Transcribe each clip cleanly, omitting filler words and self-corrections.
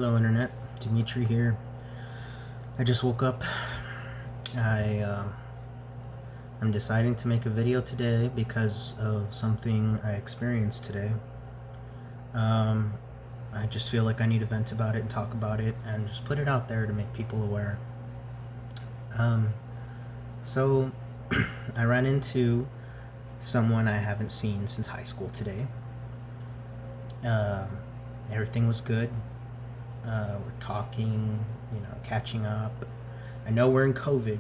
Hello, Internet. Dimitri here. I just woke up. I'm deciding to make a video today because of something I experienced today. Um, I just feel like I need to vent about it and talk about it and just put it out there to make people aware. Um, so, I ran into someone I haven't seen since high school today. Um, Everything was good. We're talking, catching up. I know we're in COVID.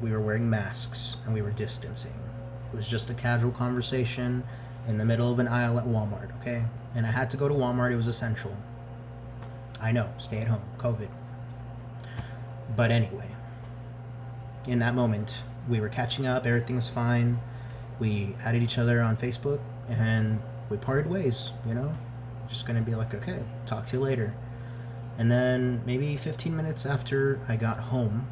We were wearing masks and we were distancing. It was just a casual conversation in the middle of an aisle at Walmart, okay? And I had to go to Walmart, it was essential. I know, stay at home, COVID. But anyway, in that moment, we were catching up, everything was fine. We added each other on Facebook and we parted ways, Just gonna be like, okay, talk to you later. And then maybe 15 minutes after I got home,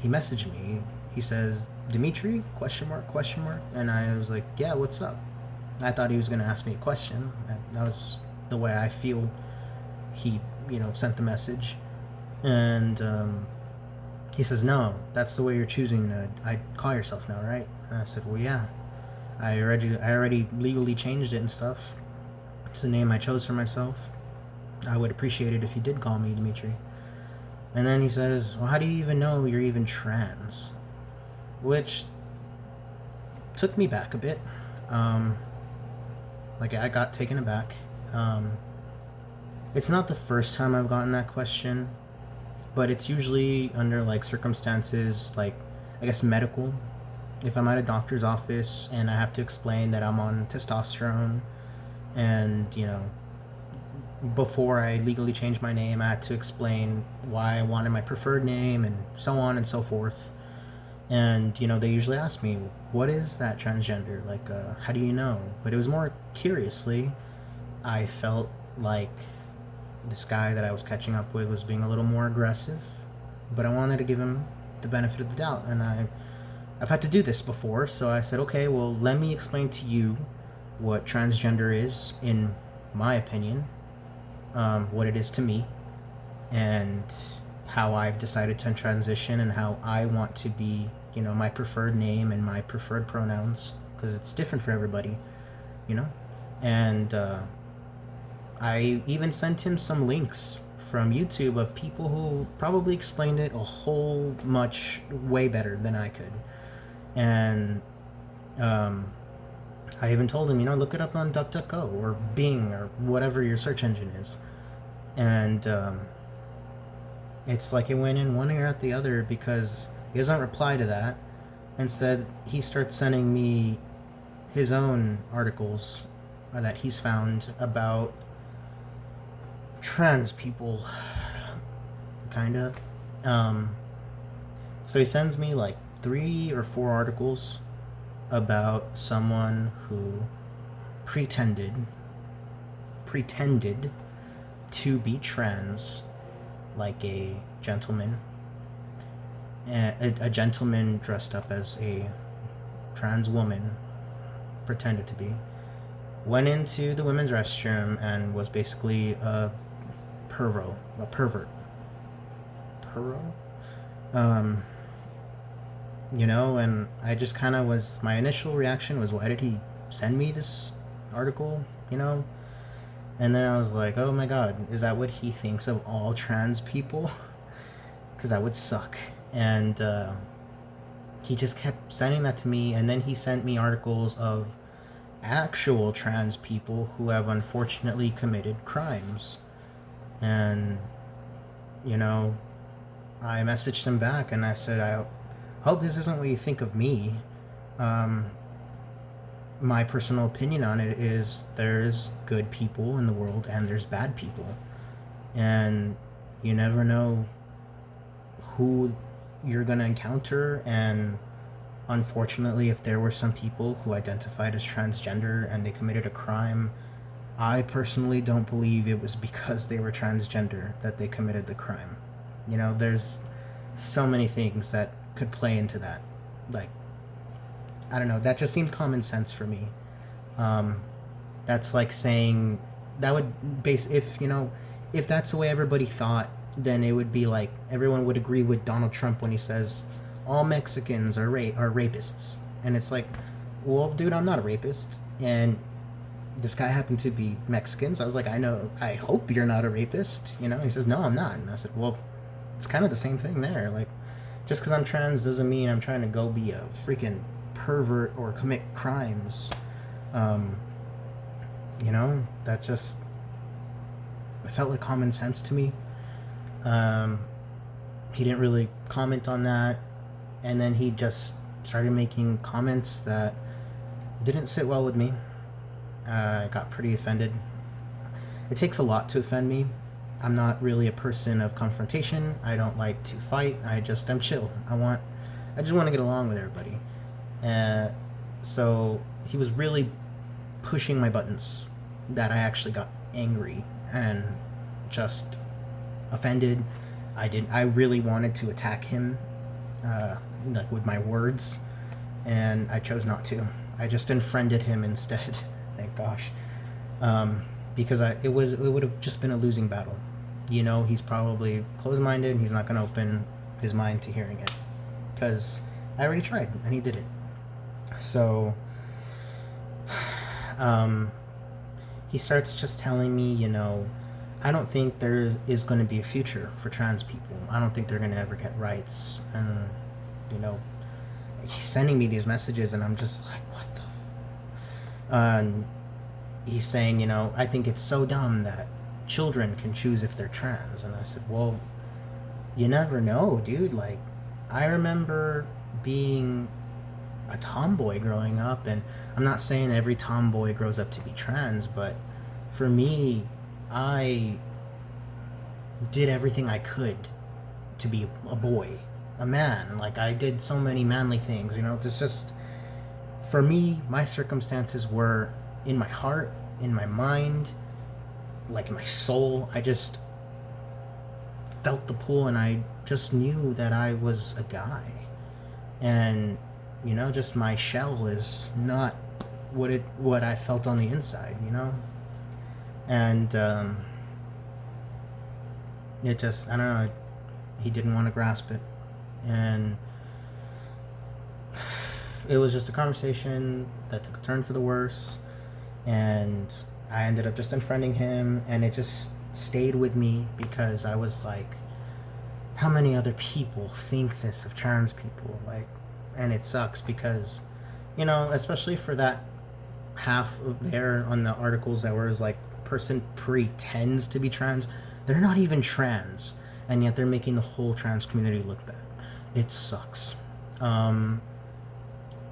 he messaged me. He says, Dimitri, question mark, question mark. And I was like, yeah, what's up? I thought he was going to ask me a question. That was the way I feel he, sent the message. And he says, no, that's the way you're choosing to call yourself now, right? And I said, well, yeah. I already legally changed it and stuff. It's the name I chose for myself. I would appreciate it if you did call me Dimitri. And then he says, well, how do you even know you're even trans? Which took me back a bit. I got taken aback. It's not the first time I've gotten that question, but it's usually under circumstances I guess medical. If I'm at a doctor's office and I have to explain that I'm on testosterone and, before I legally changed my name, I had to explain why I wanted my preferred name and so on and so forth. And, they usually ask me, what is that transgender? How do you know? But it was more curiously, I felt like this guy that I was catching up with was being a little more aggressive, but I wanted to give him the benefit of the doubt. And I've had to do this before, so I said, okay, well, let me explain to you what transgender is, in my opinion, what it is to me, and how I've decided to transition and how I want to be, my preferred name and my preferred pronouns, because it's different for everybody, And I even sent him some links from YouTube of people who probably explained it a whole much way better than I could. And I even told him, look it up on DuckDuckGo or Bing or whatever your search engine is. And it's like it went in one ear out the other because he doesn't reply to that. Instead, he starts sending me his own articles that he's found about trans people, kinda. So he sends me 3 or 4 articles about someone who pretended to be trans, like a gentleman. A gentleman dressed up as a trans woman, pretended to be, went into the women's restroom and was basically a pervert. And I just kind of my initial reaction was, why did he send me this article, And then I was like, oh my god, is that what he thinks of all trans people? Because that would suck. And he just kept sending that to me, and then he sent me articles of actual trans people who have unfortunately committed crimes. And, I messaged him back and I said, I hope this isn't what you think of me. My personal opinion on it is there's good people in the world and there's bad people. And you never know who you're going to encounter. And unfortunately, if there were some people who identified as transgender and they committed a crime, I personally don't believe it was because they were transgender that they committed the crime. There's so many things that could play into that. I don't know, that just seemed common sense for me. That's like saying that would base if you know if that's the way everybody thought, then it would be like everyone would agree with Donald Trump when he says all Mexicans are rapists, and it's like, well, dude, I'm not a rapist, and this guy happened to be Mexican, so I was like, I hope you're not a rapist, you know. He says, no, I'm not, and I said, well, it's kind of the same thing there, like, just because I'm trans doesn't mean I'm trying to go be a freaking pervert or commit crimes. Um, you know, that just it felt like common sense to me. Um, he didn't really comment on that, and then he just started making comments that didn't sit well with me. I got pretty offended. It takes a lot to offend me. I'm not really a person of confrontation. I don't like to fight. I'm chill. I just want to get along with everybody. Uh, so he was really pushing my buttons that I actually got angry and just offended. I really wanted to attack him, like with my words, and I chose not to. I just unfriended him instead. Thank gosh, because it would have just been a losing battle. You know, he's probably closed-minded and he's not going to open his mind to hearing it, because I already tried and he did it. So, he starts just telling me, you know, I don't think there is going to be a future for trans people. I don't think they're going to ever get rights. And, you know, he's sending me these messages and I'm just like, what the and he's saying, you know, I think it's so dumb that children can choose if they're trans. And I said, well, you never know, dude. Like, I remember being a tomboy growing up, and I'm not saying every tomboy grows up to be trans, but for me, I did everything I could to be a boy, a man. Like, I did so many manly things, you know. It's just, for me, my circumstances were in my heart, in my mind, like in my soul. I just felt the pull, and I just knew that I was a guy. And, you know, just my shell is not what I felt on the inside, you know? And it just, I don't know, he didn't want to grasp it. And it was just a conversation that took a turn for the worse, and I ended up just unfriending him, and it just stayed with me because I was like, how many other people think this of trans people? Like, and it sucks because, you know, especially for that half of there on the articles that was like, person pretends to be trans, they're not even trans, and yet they're making the whole trans community look bad. It sucks. And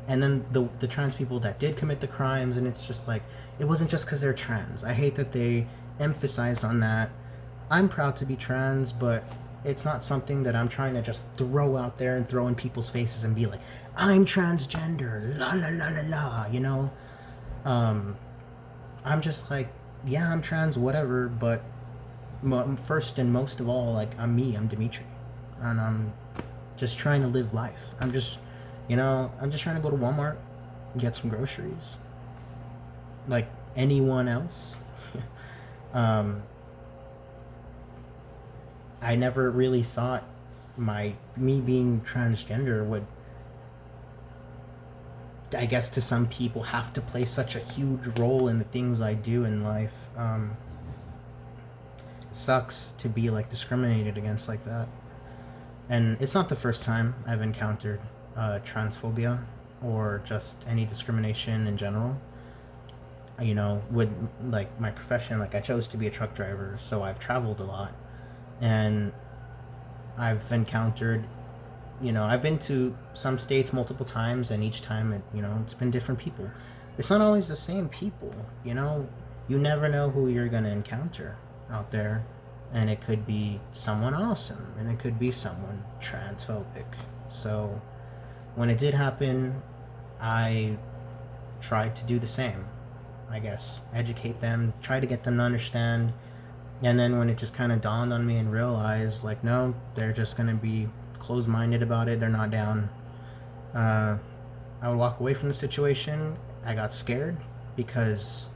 then the trans people that did commit the crimes, and it's just like, it wasn't just because they're trans. I hate that they emphasized on that. I'm proud to be trans, but it's not something that I'm trying to just throw out there and throw in people's faces and be like, I'm transgender, la la la la la, you know? I'm just like, yeah, I'm trans, whatever, but first and most of all, like, I'm me, I'm Dimitri, and I'm just trying to live life. I'm just trying to go to Walmart and get some groceries, like anyone else. I never really thought me being transgender would, I guess, to some people, have to play such a huge role in the things I do in life. It sucks to be like discriminated against like that, and it's not the first time I've encountered transphobia or just any discrimination in general. You know, with like my profession, like I chose to be a truck driver, so I've traveled a lot, and I've encountered, you know, I've been to some states multiple times, and each time it's been different people. It's not always the same people, you know. You never know who you're going to encounter out there, and it could be someone awesome, and it could be someone transphobic. So when it did happen, I tried to do the same, I guess. Educate them, try to get them to understand. And then when it just kind of dawned on me and realized, like, no, they're just going to be closed-minded about it, they're not down, I would walk away from the situation. I got scared because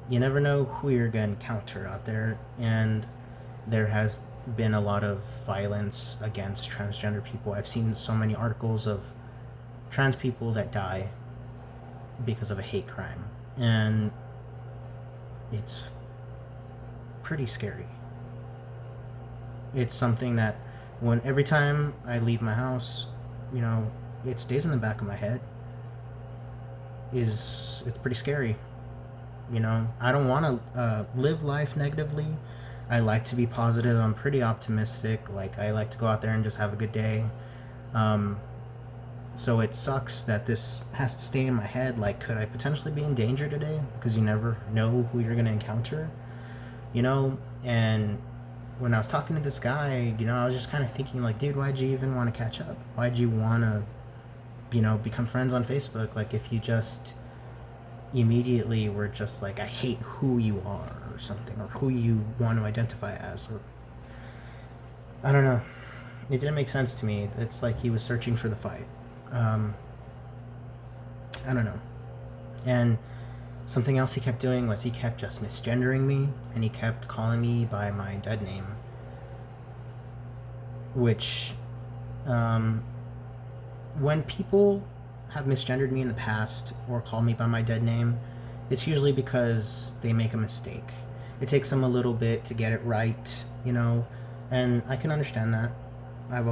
you never know who you're going to encounter out there. And there has been a lot of violence against transgender people. I've seen so many articles of trans people that die because of a hate crime. And it's pretty scary. It's something that every time I leave my house, you know, it stays in the back of my head. It's pretty scary. You know, I don't want to live life negatively. I like to be positive. I'm pretty optimistic. Like, I like to go out there and just have a good day. So it sucks that this has to stay in my head. Like, could I potentially be in danger today? Because you never know who you're going to encounter, you know? And when I was talking to this guy, you know, I was just kind of thinking, like, dude, why'd you even want to catch up? Why'd you want to, you know, become friends on Facebook? Like, if you just immediately were just like, I hate who you are or something, or who you want to identify as, or I don't know. It didn't make sense to me. It's like he was searching for the fight. I don't know. And something else he kept doing was he kept just misgendering me, and he kept calling me by my dead name, which when people have misgendered me in the past or called me by my dead name, it's usually because they make a mistake. It takes them a little bit to get it right, you know, and I can understand that. I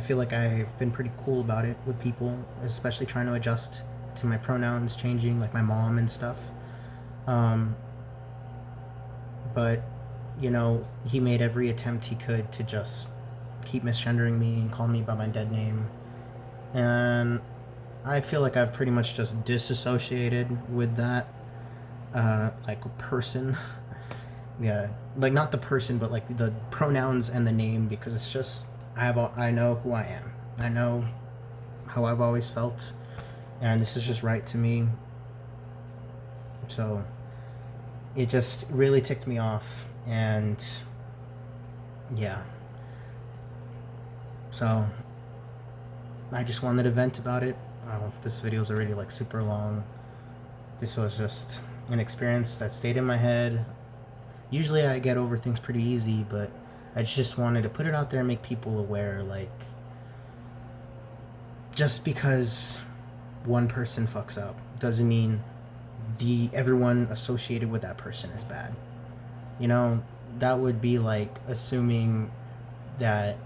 feel like I've been pretty cool about it with people, especially trying to adjust to my pronouns changing, like my mom and stuff. But, you know, he made every attempt he could to just keep misgendering me and call me by my dead name. And I feel like I've pretty much just disassociated with that, like, person. Yeah, like, not the person, but like the pronouns and the name, because it's just, I know who I am. I know how I've always felt, and this is just right to me. So it just really ticked me off, and yeah. So I just wanted to vent about it. This video is already like super long. This was just an experience that stayed in my head. Usually I get over things pretty easy, but I just wanted to put it out there and make people aware, like, just because one person fucks up doesn't mean everyone associated with that person is bad. You know, that would be like assuming that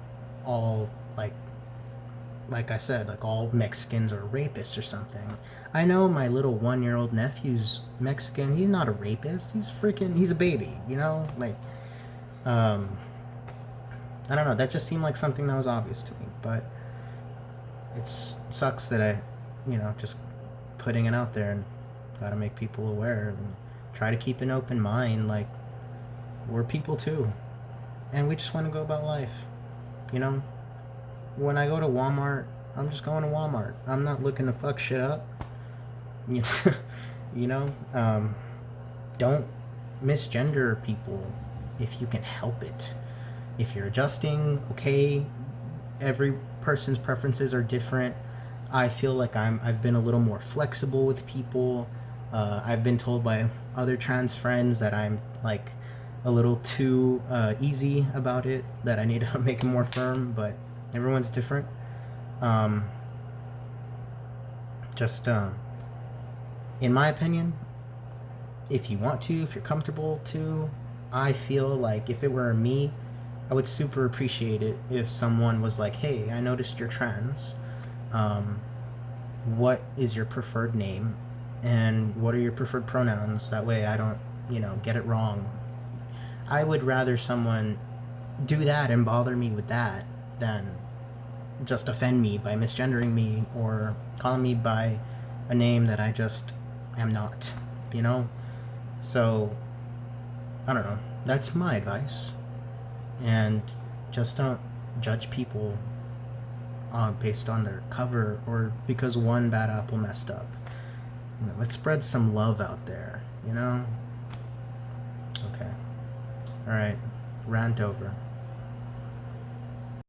all, like I said, like all Mexicans are rapists or something. I know my little 1-year-old nephew's Mexican. He's not a rapist. He's a baby, you know? Like, I don't know. That just seemed like something that was obvious to me. But it sucks that I, you know, just putting it out there, and gotta make people aware and try to keep an open mind. Like, we're people too. And we just want to go about life, you know? When I go to Walmart, I'm just going to Walmart. I'm not looking to fuck shit up. You know, don't misgender people if you can help it. If you're adjusting, okay. Every person's preferences are different. I feel like I've been a little more flexible with people. I've been told by other trans friends that I'm like a little too easy about it, that I need to make it more firm, but everyone's different. In my opinion, if you want to, if you're comfortable to, I feel like if it were me, I would super appreciate it if someone was like, hey, I noticed you're trans. What is your preferred name? And what are your preferred pronouns? That way I don't, you know, get it wrong. I would rather someone do that and bother me with that than just offend me by misgendering me or calling me by a name that I just am not, you know? So, I don't know. That's my advice. And just don't judge people based on their cover or because one bad apple messed up. You know, let's spread some love out there, you know? Okay. Alright. Rant over.